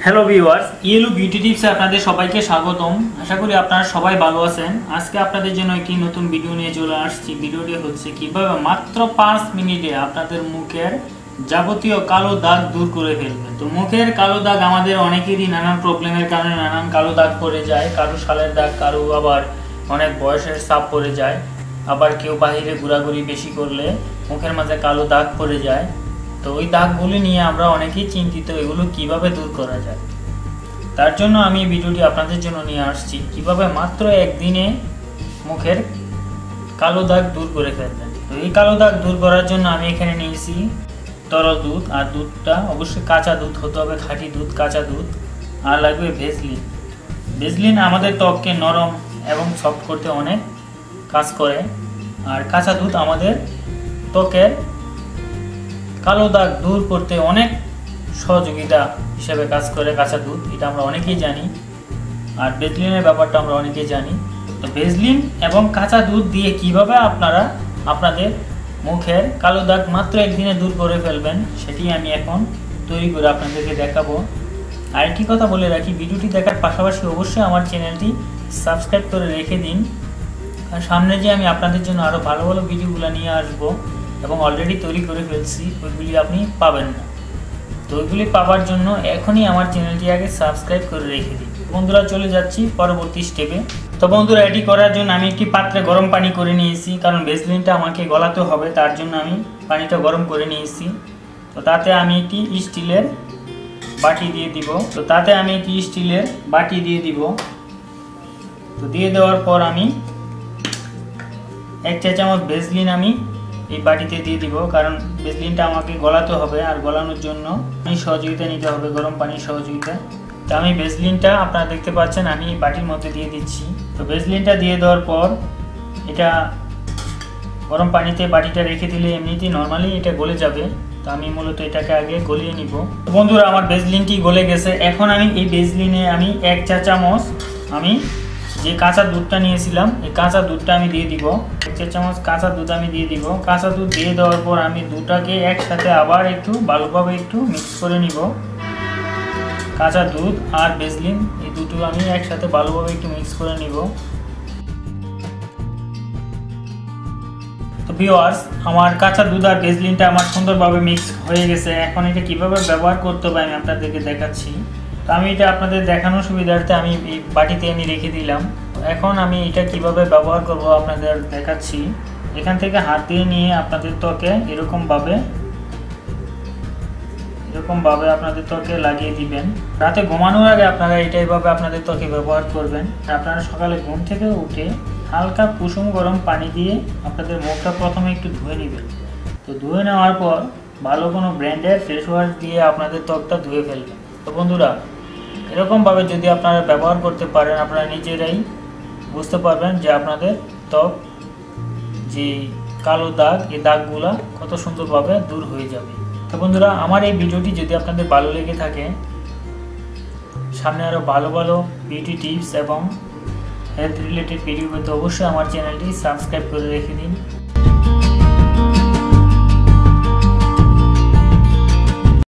Hello viewers, yellow beauty টিপসে আপনাদের সবাইকে স্বাগতম। আশা করি আপনারা সবাই ভালো আছেন। আজকে আপনাদের জন্য একটি নতুন ভিডিও নিয়ে চলে আসছি। ভিডিওটি হচ্ছে কিভাবে মাত্র 5 মিনিটে আপনাদের মুখের যাবতীয় কালো দাগ দূর করে ফেলবেন। তো মুখের কালো দাগ আমাদের অনেকেরই নানান প্রবলেমের কারণে নানান কালো দাগ পড়ে যায়। কারো সালের দাগ, কারো আবার অনেক বয়সের ছাপ পড়ে যায়, আবার কেউ বাহিরে ঘোরাঘুরি বেশি করলে মুখের মাঝে কালো দাগ পড়ে যায়। তো ওই দাগগুলি নিয়ে আমরা অনেকেই চিন্তিত, এগুলো কিভাবে দূর করা যায়। তার জন্য আমি ভিডিওটি আপনাদের জন্য নিয়ে আসছি, কিভাবে মাত্র একদিনে মুখের কালো দাগ দূর করে ফেলবেন। তো এই কালো দাগ দূর করার জন্য আমি এখানে নিয়েছি তরল দুধ, আর দুধটা অবশ্যই কাঁচা দুধ হতে হবে, খাঁটি দুধ, কাঁচা দুধ। আর লাগবে ভেসলিন। ভেসলিন আমাদের ত্বককে নরম এবং সফট করতে অনেক কাজ করে। আর কাঁচা দুধ আমাদের ত্বকের কালো দাগ দূর করতে অনেক সহযোগিতা হিসেবে কাজ করে কাঁচা দুধ, এটা আমরা অনেকেই জানি। আর ভেসলিনের ব্যাপারটা আমরা অনেকেই জানি। তো ভেসলিন এবং কাঁচা দুধ দিয়ে কিভাবে আপনারা আপনাদের মুখের কালো দাগ মাত্র একদিনে দূর করে ফেলবেন, সেটি আমি এখন তৈরি করে আপনাদেরকে দেখাবো। আরেকটি কথা বলে রাখি, ভিডিওটি দেখার পাশাপাশি অবশ্যই আমার চ্যানেলটি সাবস্ক্রাইব করে রেখে দিন। আর সামনে যে আমি আপনাদের জন্য আরও ভালো ভালো ভিডিওগুলো নিয়ে আসবো এবং অলরেডি তৈরি করে ফেলছি, ওইগুলি আপনি পাবেন না। তো ওইগুলি পাওয়ার জন্য এখনই আমার চ্যানেলটি আগে সাবস্ক্রাইব করে রেখে দিন। বন্ধুরা, চলে যাচ্ছি পরবর্তী স্টেপে। তো বন্ধুরা, এটি করার জন্য আমি একটি পাত্রে গরম পানি করে নিয়েছি, কারণ ভেসলিনটা আমাকে গলাতে হবে, তার জন্য আমি পানিটা গরম করে নিয়েছি। তো তাতে আমি একটি স্টিলের বাটি দিয়ে দিব। তো দিয়ে দেওয়ার পর আমি 1 চা চামচ ভেসলিন আমি এই বাটিতে দিয়ে দিব, কারণ ভেসলিনটা আমাকে গলাতে হবে, আর গলানোর জন্য সহযোগিতা নিতে হবে, গরম পানির সহযোগিতা। তো আমি ভেসলিনটা আপনারা দেখতে পাচ্ছেন আমি বাটির মধ্যে দিয়ে দিচ্ছি। তো ভেসলিনটা দিয়ে দেওয়ার পর এটা গরম পানিতে বাটিটা রেখে দিলে এমনিতেই নর্মালি এটা গলে যাবে। তো আমি মূলত এটাকে আগে গলিয়ে নিব। বন্ধুরা, আমার ভেসলিনটি গলে গেছে। এখন আমি এই ভেসলিনে আমি 1 চা চামচ আমি যে কাঁচা দুধটা নিয়েছিলাম, এই কাঁচা দুধটা আমি দিয়ে দিব। 1 চা চামচ কাঁচা দুধ আমি দিয়ে দিব। কাঁচা দুধ দিয়ে দেওয়ার পর আমি দুধটাকে একসাথে আবার একটু ভালোভাবে একটু মিক্স করে নিব। কাঁচা দুধ আর ভেসলিন এই দুটো আমি একসাথে ভালোভাবে একটু মিক্স করে নিব। তো ভিউয়ার্স, আমার কাঁচা দুধ আর ভেসলিনটা আমার সুন্দরভাবে মিক্স হয়ে গেছে। এখন এটা কিভাবে ব্যবহার করতে হবে আমি আপনাদেরকে দেখাচ্ছি। তো আমি এটা আপনাদের দেখানোর সুবিধার্থে আমি এই বাটিতে এনে রেখে দিলাম। এখন আমি এটা কিভাবে ব্যবহার করব আপনাদের দেখাচ্ছি। এখান থেকে হাত দিয়ে নিয়ে আপনাদের ত্বকে এরকমভাবে আপনাদের ত্বকে লাগিয়ে দিবেন। রাতে ঘুমানোর আগে আপনারা এটা এইভাবে আপনাদের ত্বকে ব্যবহার করবেন। আপনারা সকালে ঘুম থেকে উঠে হালকা কুসুম গরম পানি দিয়ে আপনাদের মুখটা প্রথমে একটু ধুয়ে নেবেন। তো ধুয়ে নেওয়ার পর ভালো কোনো ব্র্যান্ডের ফেস ওয়াশ দিয়ে আপনাদের ত্বকটা ধুয়ে ফেলবেন। তো বন্ধুরা, এরকমভাবে যদি আপনারা ব্যবহার করতে পারেন, আপনারা নিজেরাই বুঝতে পারবেন যে আপনাদের ত্বক যে কালো দাগ, এই দাগগুলা কত সুন্দরভাবে দূর হয়ে যাবে। তো বন্ধুরা, আমার এই ভিডিওটি যদি আপনাদের ভালো লেগে থাকে, সামনে আরও ভালো ভালো বিউটি টিপস এবং হেলথ রিলেটেড ভিডিও পেতে অবশ্যই আমার চ্যানেলটি সাবস্ক্রাইব করে রেখে দিন।